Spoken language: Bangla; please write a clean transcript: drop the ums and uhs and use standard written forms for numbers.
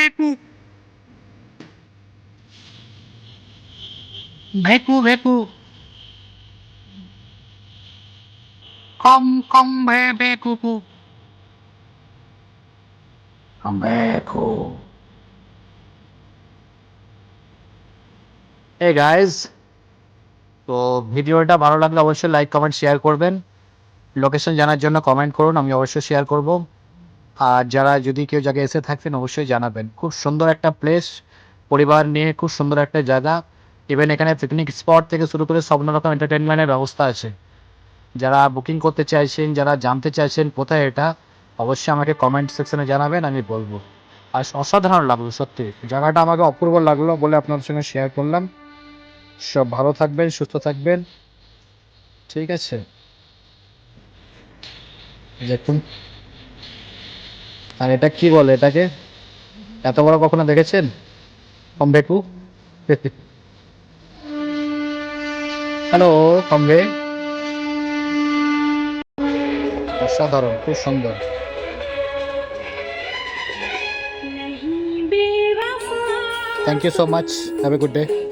ভেকু ভেকু ভেকু কম কম ভেকু ভেকু। হে গাইস, তো ভিডিওটা ভালো লাগলে অবশ্যই লাইক কমেন্ট শেয়ার করবেন। লোকেশন জানার জন্য কমেন্ট করুন, আমি অবশ্যই শেয়ার করব। আর যারা যদি কেউ জায়গায় এসে থাকবেন অবশ্যই জানাবেন। খুব সুন্দর একটা প্লেস, পরিবার নিয়ে খুব সুন্দর একটা জায়গা। ইভেন এখানে পিকনিক স্পট থেকে শুরু করে সব রকম এন্টারটেনমেন্টের ব্যবস্থা আছে। যারা বুকিং করতে চাইছেন, যারা জানতে চাইছেন কোথায় এটা, অবশ্যই আমাকে কমেন্ট সেকশনে জানাবেন, আমি বলবো। আর অসাধারণ লাগলো সত্যি, জায়গাটা আমাকে অপূর্ব লাগলো বলে আপনাদের সঙ্গে শেয়ার করলাম। সব ভালো থাকবেন, সুস্থ থাকবেন, ঠিক আছে? দেখুন, আর এটা কি বলে এটাকে, এত বড় কখনো দেখেছেন কমবেকু? হ্যালো কমবে, অসাধারণ, খুব সুন্দর। Thank you so much, have a good day.